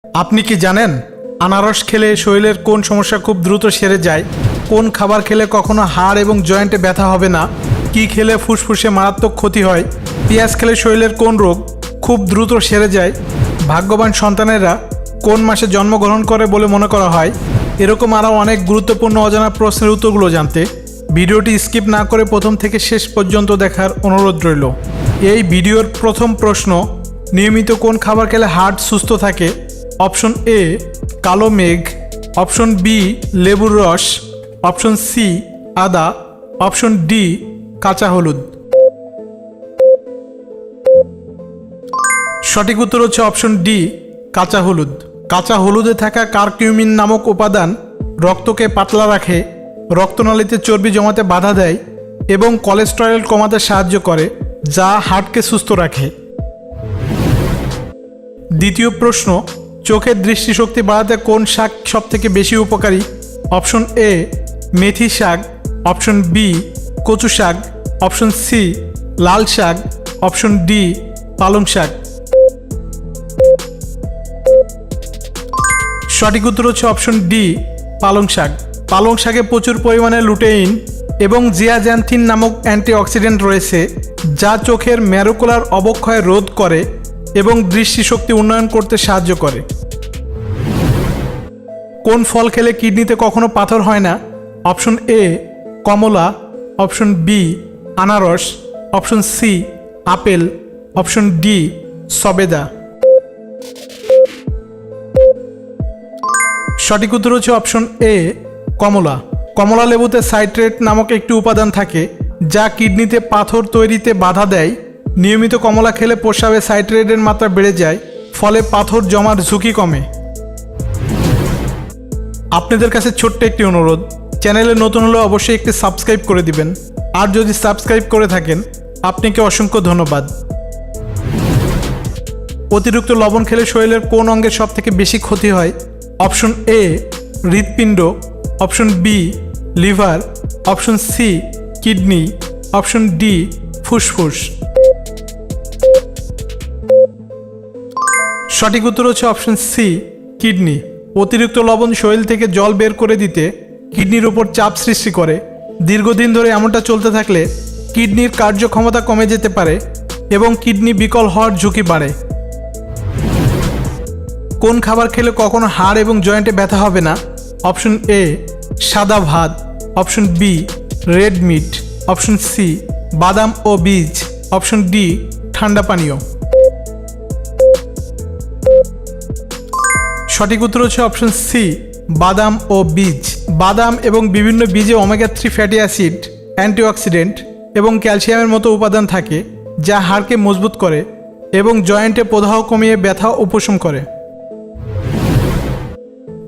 আপনি কি জানেন আনারস খেলে শরীরের কোন সমস্যা খুব দ্রুত সেরে যায়? কোন খাবার খেলে কখনো হাড় এবং জয়েন্টে ব্যথা হবে না? কি খেলে ফুসফুসে মারাত্মক ক্ষতি হয়? পেঁয়াজ খেলে শরীরের কোন রোগ খুব দ্রুত সেরে যায়? ভাগ্যবান সন্তানেরা কোন মাসে জন্মগ্রহণ করে বলে মনে করা হয়? এরকম আরও অনেক গুরুত্বপূর্ণ অজানা প্রশ্নের উত্তরগুলো জানতে ভিডিওটি স্কিপ না করে প্রথম থেকে শেষ পর্যন্ত দেখার অনুরোধ রইল। এই ভিডিওর প্রথম প্রশ্ন, নিয়মিত কোন খাবার খেলে হার্ট সুস্থ থাকে? অপশন এ কালো মেঘ, অপশন বি লেবুর রস, অপশন সি আদা, অপশন ডি কাঁচা হলুদ। সঠিক উত্তর হচ্ছে অপশন ডি কাঁচা হলুদ। কাঁচা হলুদে থাকা কারকিউমিন নামক উপাদান রক্তকে পাতলা রাখে, রক্তনালীতে চর্বি জমাতে বাধা দেয় এবং কোলেস্টেরল কমাতে সাহায্য করে, যা হার্টকে সুস্থ রাখে। দ্বিতীয় প্রশ্ন, চোখের দৃষ্টিশক্তি বাড়াতে কোন শাক সবথেকে বেশি উপকারী? অপশন এ মেথি শাক, অপশন বি কচু শাক, অপশন সি লাল শাক, অপশন ডি পালং শাক। সঠিক উত্তর হচ্ছে অপশন ডি পালং শাক। পালং শাকে প্রচুর পরিমাণে লুটেইন এবং জিয়াজ্যান্থিন নামক অ্যান্টিঅক্সিডেন্ট রয়েছে, যা চোখের ম্যাকুলার অবক্ষয় রোধ করে এবং দৃষ্টিশক্তি উন্নয়ন করতে সাহায্য করে। কোন ফল খেলে কিডনিতে কখনো পাথর হয় না? অপশন এ কমলা, অপশন বি আনারস, অপশন সি আপেল, অপশন ডি সবেদা। সঠিক উত্তর হচ্ছে option A Kamala. Kamala লেবুতে citrate নামক একটি উপাদান থাকে, যা কিডনিতে পাথর তৈরিতে বাধা দেয়। নিয়মিত কমলা খেলে প্রস্রাবে সাইট্রেটের মাত্রা বেড়ে যায়, ফলে পাথর জমার ঝুঁকি কমে। আপনাদের কাছে ছোট্ট একটি অনুরোধ, চ্যানেলে নতুন হলে অবশ্যই একটি সাবস্ক্রাইব করে দিবেন, আর যদি সাবস্ক্রাইব করে থাকেন আপনাকে অসংখ্য ধন্যবাদ। অতিরিক্ত লবণ খেলে শরীরের কোন অঙ্গের সবথেকে বেশি ক্ষতি হয়? অপশন এ হৃৎপিণ্ড, option B liver, option C kidney, option D ফুসফুস। সঠিক উত্তর হচ্ছে অপশন সি কিডনি। অতিরিক্ত লবণ শরীর থেকে জল বের করে দিতে কিডনির উপর চাপ সৃষ্টি করে। দীর্ঘদিন ধরে এমনটা চলতে থাকলে কিডনির কার্যক্ষমতা কমে যেতে পারে এবং কিডনি বিকল হওয়ার ঝুঁকি বাড়ে। কোন খাবার খেলে কখনো হাড় এবং জয়েন্টে ব্যথা হবে না? অপশন এ সাদা ভাত, option B red meat, option C বাদাম ও বীজ, অপশন ডি ঠান্ডা পানীয়। সঠিক উত্তর হচ্ছে অপশন সি বাদাম ও বীজ। বাদাম এবং বিভিন্ন বীজে ওমেগা 3 ফ্যাটি অ্যাসিড, অ্যান্টিঅক্সিডেন্ট এবং ক্যালসিয়ামের মতো উপাদান থাকে, যা হাড়কে মজবুত করে এবং জয়েন্টে প্রদাহ কমিয়ে ব্যথা উপশম করে।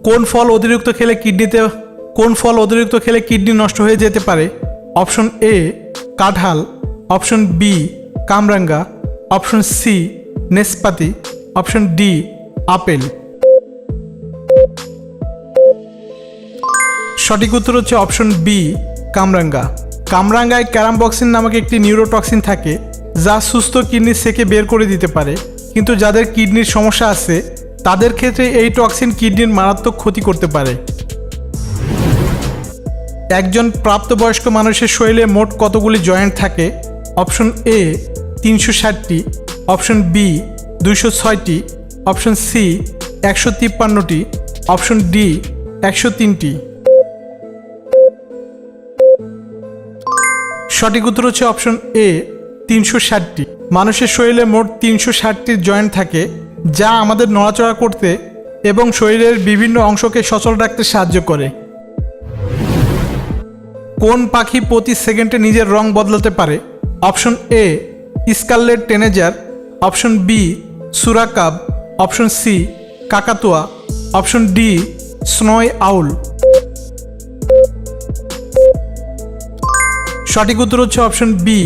কোন ফল অতিরিক্ত খেলে কিডনি নষ্ট হয়ে যেতে পারে? অপশন এ কাঁঠাল, অপশন বি কামরাঙ্গা, অপশন সি নেসপাতি, অপশন ডি আপেল। সঠিক উত্তর হচ্ছে অপশন বি কামরাঙ্গা। কামরাঙ্গায় ক্যারামবক্সিন নামক একটি নিউরোটক্সিন থাকে, যা সুস্থ কিডনি থেকে বের করে দিতে পারে, কিন্তু যাদের কিডনির সমস্যা আছে তাদের ক্ষেত্রে এই টক্সিন কিডনির মারাত্মক ক্ষতি করতে পারে। একজন প্রাপ্তবয়স্ক মানুষের শরীরে মোট কতগুলি জয়েন্ট থাকে? অপশন এ 360টি, অপশন বি 206টি, অপশন সি 153টি, অপশন ডি 103টি। সঠিক উত্তর হচ্ছে অপশন এ 360টি। মানুষের শরীরে মোট 360টি জয়েন্ট থাকে, যা আমাদের নড়াচড়া করতে এবং শরীরের বিভিন্ন অংশকে সচল রাখতে সাহায্য করে। কোন পাখি প্রতি সেকেন্ডে নিজের রং বদলাতে পারে? Option A scarlet tanager, option B সুরাকাব, অপশন সি কাকাতুয়া, অপশন ডি স্নোই আউল। সঠিক উত্তর হচ্ছে অপশন বি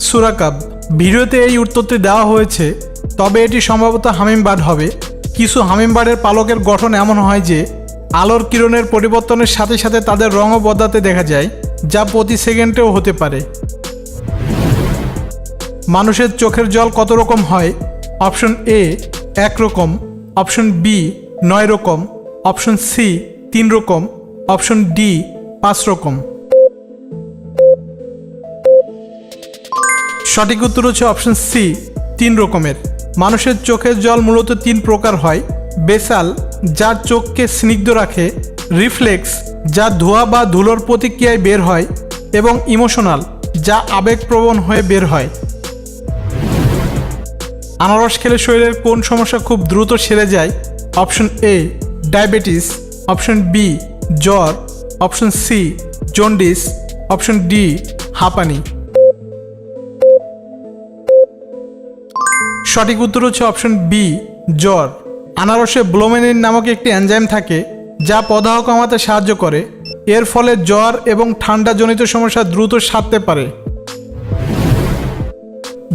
সুরাকাব। ভিডিওতে এই উত্তরটি দেওয়া হয়েছে, তবে এটি সম্ভবত হামিংবার্ড হবে। কিছু হামিংবার্ডের পালকের গঠন এমন হয় যে আলোর কিরণের পরিবর্তনের সাথে সাথে তাদের রঙও বদলাতে দেখা যায়, যা প্রতি সেকেন্ডেও হতে পারে। মানুষের চোখের জল কত রকম হয়? অপশন এ 1 রকম, অপশন বি 9 রকম, অপশন সি 3 রকম, অপশন ডি 5 রকম। সঠিক উত্তর হচ্ছে অপশন সি 3 রকমের। মানুষের চোখের জল মূলত 3 প্রকার হয়: বেসাল, যা চোখকে স্নিগ্ধ রাখে; রিফ্লেক্স, যা ধোঁয়া বা ধুলোর প্রতিক্রিয়ায় বের হয়; এবং ইমোশনাল, যা আবেগপ্রবণ হয়ে বের হয়। আনারস খেলে শরীরের কোন সমস্যা খুব দ্রুত সেরে যায়? Option A diabetes, option B জ্বর, option C jaundice, option D হাঁপানি। সঠিক উত্তর হচ্ছে অপশন বি জ্বর। আনারসে ব্লোমেনিন নামক একটি এনজাইম থাকে যা প্রদাহ কমাতে সাহায্য করে। এর ফলে জ্বর এবং ঠান্ডাজনিত সমস্যা দ্রুত সারতে পারে।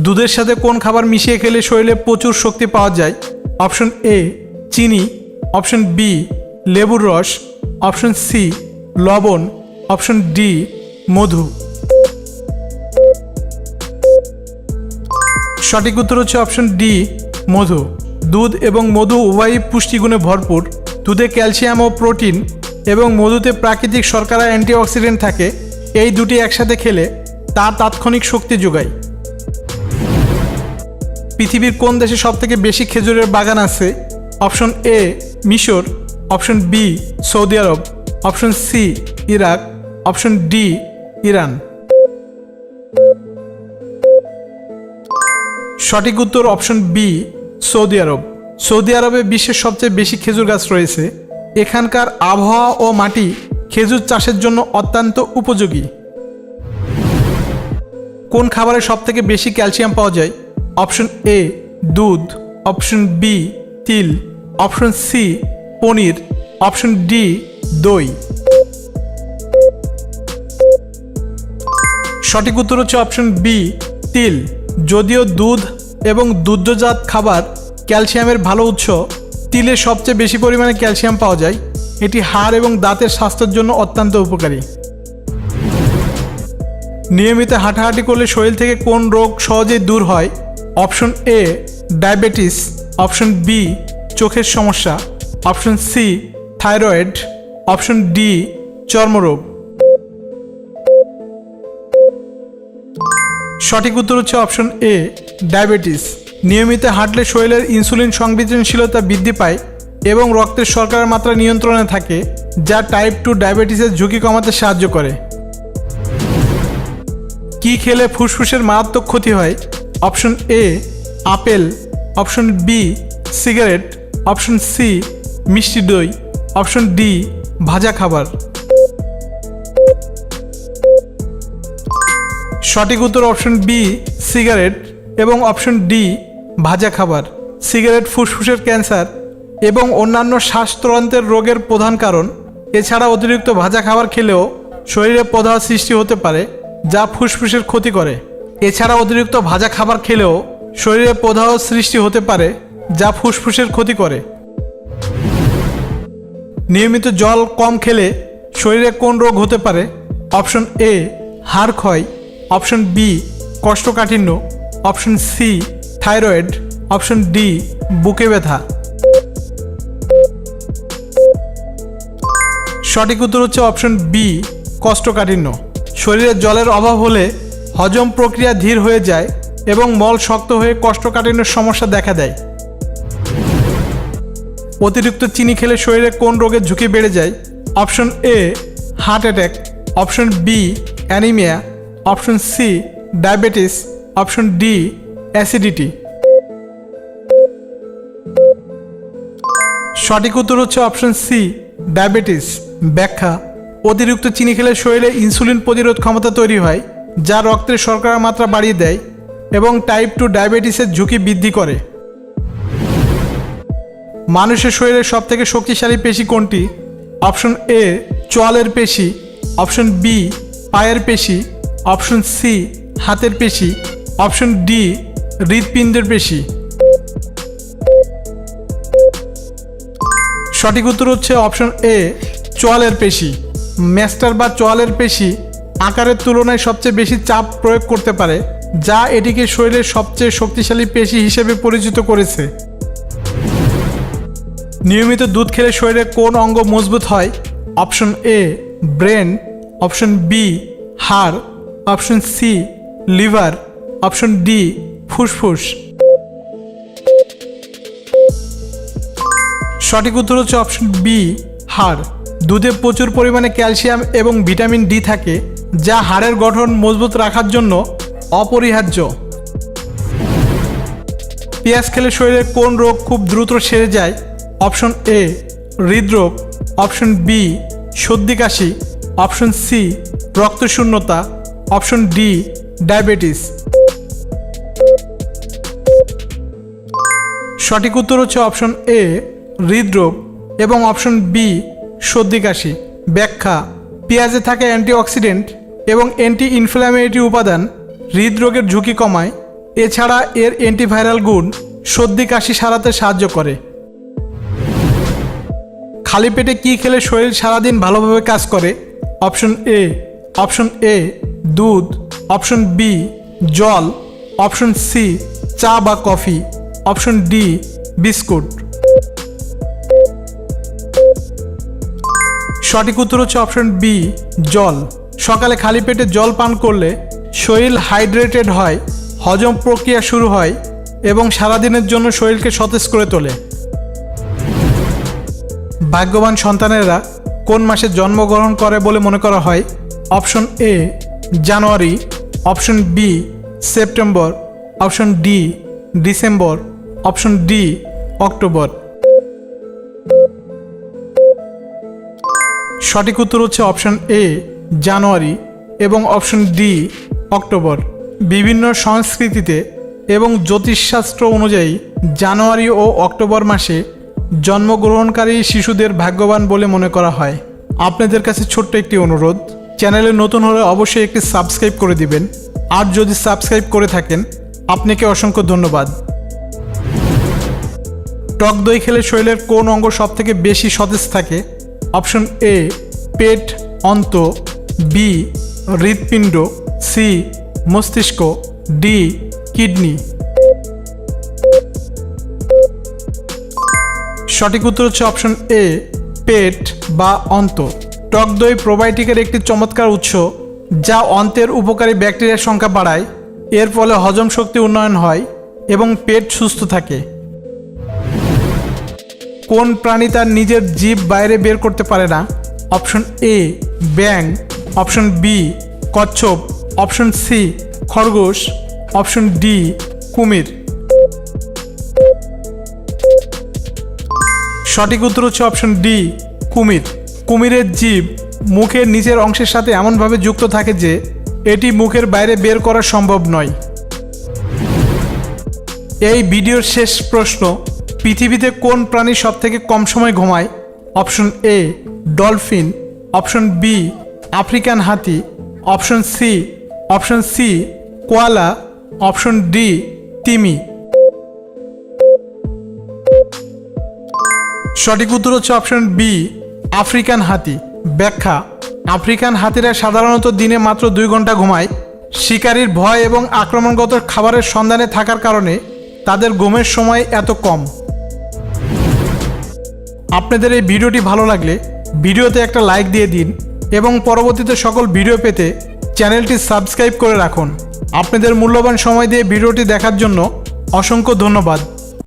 দুধের সাথে কোন খাবার মিশিয়ে খেলে শরীরে প্রচুর শক্তি পাওয়া যায়? অপশন এ চিনি, অপশন বি লেবুর রস, অপশন সি লবণ, অপশন ডি মধু। সঠিক উত্তর হচ্ছে অপশন ডি মধু। দুধ এবং মধু উভয়ই পুষ্টিগুণে ভরপুর। দুধে ক্যালসিয়াম ও প্রোটিন এবং মধুতে প্রাকৃতিক শর্করা অ্যান্টিঅক্সিডেন্ট থাকে। এই দুটি একসাথে খেলে তা তাৎক্ষণিক শক্তি যোগায়। পৃথিবীর কোন দেশে সবথেকে বেশি খেজুরের বাগান আছে? অপশন এ মিশর, অপশন বি সৌদি আরব, option C Iraq, option D Iran. সঠিক উত্তর অপশন বি সৌদি আরব। সৌদি আরবে বিশ্বের সবচেয়ে বেশি খেজুর গাছ রয়েছে। এখানকার আবহাওয়া ও মাটি খেজুর চাষের জন্য অত্যন্ত উপযোগী। কোন খাবারে সবথেকে বেশি ক্যালসিয়াম পাওয়া যায়? অপশন এ দুধ, অপশন বি তিল, অপশন সি পনির, অপশন ডি দই। সঠিক উত্তর হচ্ছে অপশন বি তিল। যদিও দুধ এবং দুগ্ধজাত খাবার ক্যালসিয়ামের ভালো উৎস, তিলে সবচেয়ে বেশি পরিমাণে ক্যালসিয়াম পাওয়া যায়। এটি হাড় এবং দাঁতের স্বাস্থ্যের জন্য অত্যন্ত উপকারী। নিয়মিত হাঁটাহাঁটি করলে শরীর থেকে কোন রোগ সহজেই দূর হয়? Option A diabetes, option B চোখের সমস্যা, option C thyroid, option D চর্মরোগ। সঠিক উত্তর হচ্ছে অপশন এ ডায়াবেটিস। নিয়মিত হাঁটলে শরীরের ইনসুলিন সংবেদনশীলতা বৃদ্ধি পায় এবং রক্তের শর্করার মাত্রা নিয়ন্ত্রণে থাকে, যা টাইপ 2 ডায়াবেটিসের ঝুঁকি কমাতে সাহায্য করে। কি খেলে ফুসফুসের মারাত্মক ক্ষতি হয়? Option A apple, option B cigarette, option C মিষ্টি দই, অপশন ডি ভাজা খাবার। সঠিক উত্তর অপশন বি সিগারেট এবং অপশন ডি ভাজা খাবার। সিগারেট ফুসফুসের ক্যান্সার এবং অন্যান্য শ্বাসতন্ত্রের রোগের প্রধান কারণ। এছাড়া অতিরিক্ত ভাজা খাবার খেলেও শরীরে প্রদাহ সৃষ্টি হতে পারে, যা ফুসফুসের ক্ষতি করে। এছাড়া অতিরিক্ত ভাজা খাবার খেলেও শরীরে প্রদাহ সৃষ্টি হতে পারে, যা ফুসফুসের ক্ষতি করে। নিয়মিত জল কম খেলে শরীরে কোন রোগ হতে পারে? অপশন এ হাড় ক্ষয়, অপশন বি কোষ্ঠকাঠিন্য, option C thyroid, option D বুকে ব্যথা। সঠিক উত্তর হচ্ছে অপশন বি কোষ্ঠকাঠিন্য। শরীরে জলের অভাব হলে হজম প্রক্রিয়া ধীর হয়ে যায় এবং মল শক্ত হয়ে কোষ্ঠকাঠিন্যের সমস্যা দেখা দেয়। অতিরিক্ত চিনি খেলে শরীরে কোন রোগের ঝুঁকি বেড়ে যায়? Option A heart attack, option B anaemia, option C diabetes, option D acidity. সঠিক উত্তর হচ্ছে অপশন সি ডায়াবেটিস। ব্যাখ্যা: অতিরিক্ত চিনি খেলে শরীরে ইনসুলিন প্রতিরোধ ক্ষমতা তৈরি হয়, যা রক্তের শর্করার মাত্রা বাড়িয়ে দেয় এবং টাইপ 2 ডায়াবেটিসের ঝুঁকি বৃদ্ধি করে। মানুষের শরীরের সবথেকে শক্তিশালী পেশি কোনটি? অপশন এ চোয়ালের পেশি, অপশন বি পায়ের পেশি, অপশন সি হাতের পেশি, অপশন ডি হৃৎপিণ্ডের পেশি। সঠিক উত্তর হচ্ছে অপশন এ চোয়ালের পেশি। ম্যাস্টার বা চোয়ালের পেশি আকারের তুলনায় সবচেয়ে বেশি চাপ প্রয়োগ করতে পারে, যা এটিকে শরীরের সবচেয়ে শক্তিশালী পেশি হিসেবে পরিচিত করেছে। নিয়মিত দুধ খেলে শরীরের কোন অঙ্গ মজবুত হয়? Option A brain, option B হাড়, option C liver, option D ফুসফুস। সঠিক উত্তর হচ্ছে অপশন বি হাড়। দুধে প্রচুর পরিমাণে ক্যালসিয়াম এবং ভিটামিন ডি থাকে, যা হাড়ের গঠন মজবুত রাখার জন্য অপরিহার্য। পেঁয়াজ খেলে শরীরের কোন রোগ খুব দ্রুত সেরে যায়? অপশন এ হৃদরোগ, অপশন বি সর্দি কাশি, অপশন সি রক্তশূন্যতা, অপশন ডি ডায়াবেটিস। সঠিক উত্তর হচ্ছে অপশন এ হৃদরোগ এবং অপশন বি সর্দি কাশি। ব্যাখ্যা: পেঁয়াজে থাকে অ্যান্টিঅক্সিডেন্ট এবং অ্যান্টি ইনফ্ল্যামেটরি উপাদান হৃদরোগের ঝুঁকি কমায়। এছাড়া এর অ্যান্টিভাইরাল গুণ সর্দি কাশি সারাতে সাহায্য করে। খালি পেটে কি খেলে শরীর সারাদিন ভালোভাবে কাজ করে? অপশন এ দুধ, অপশন বি জল, অপশন সি চা বা কফি, অপশন ডি বিস্কুট। সঠিক উত্তর হচ্ছে অপশন বি জল। সকালে খালি পেটে জল পান করলে শরীর হাইড্রেটেড হয়, হজম প্রক্রিয়া শুরু হয় এবং সারাদিনের জন্য শরীরকে সতেজ করে তোলে। ভাগ্যবান সন্তানেরা কোন মাসে জন্মগ্রহণ করে বলে মনে করা হয়? Option A January, option B September, option D December, option D October. সঠিক উত্তর হচ্ছে অপশন এ জানুয়ারি এবং অপশন ডি অক্টোবর। বিভিন্ন সংস্কৃতিতে এবং জ্যোতিষশাস্ত্র অনুযায়ী জানুয়ারি ও অক্টোবর মাসে জন্মগ্রহণকারী শিশুদের ভাগ্যবান বলে মনে করা হয়। আপনাদের কাছে ছোট্ট একটি অনুরোধ, চ্যানেলে নতুন হলে অবশ্যই একটি সাবস্ক্রাইব করে দিবেন। আর যদি সাবস্ক্রাইব করে থাকেন আপনাকে অসংখ্য ধন্যবাদ। টক দই খেলে শরীরের কোন অঙ্গ সবথেকে বেশি সতেজ থাকে? অপশন এ পেট, অন্ত, বি হৃৎপিণ্ড, সি মস্তিষ্ক, ডি কিডনি। সঠিক উত্তর হচ্ছে অপশন এ পেট বা অন্ত। টক দই প্রোবায়োটিকের একটি চমৎকার উৎস, যা অন্তের উপকারী ব্যাকটেরিয়ার সংখ্যা বাড়ায়। এর ফলে হজম শক্তি উন্নয়ন হয় এবং পেট সুস্থ থাকে। কোন প্রাণী তার নিজের জিভ বাইরে বের করতে পারে না? অপশন এ ব্যাঙ, অপশন বি কচ্ছপ, অপশন সি খরগোশ, অপশন ডি কুমির। সঠিক উত্তর হচ্ছে অপশন ডি কুমির। কুমিরের জিভ মুখের নিচের অংশের সাথে এমনভাবে যুক্ত থাকে যে এটি মুখের বাইরে বের করা সম্ভব নয়। এই ভিডিওর শেষ প্রশ্ন, পৃথিবীতে কোন প্রাণী সবথেকে কম সময় ঘুমায়? Option A dolphin, option B African হাতি, option C koala, option D তিমি। সঠিক উত্তর হচ্ছে অপশন বি আফ্রিকান হাতি। ব্যাখ্যা: আফ্রিকান হাতিরা সাধারণত দিনে মাত্র 2 ঘন্টা ঘুমায়। শিকারীর ভয় এবং আক্রমণগত খাবারের সন্ধানে থাকার কারণে তাদের ঘুমের সময় এত কম। আপনাদের এই ভিডিওটি ভালো লাগলে ভিডিওতে একটা লাইক দিয়ে দিন এবং পরবর্তীতে সকল ভিডিও পেতে চ্যানেলটি সাবস্ক্রাইব করে রাখুন। আপনাদের মূল্যবান সময় দিয়ে ভিডিওটি দেখার জন্য অসংখ্য ধন্যবাদ।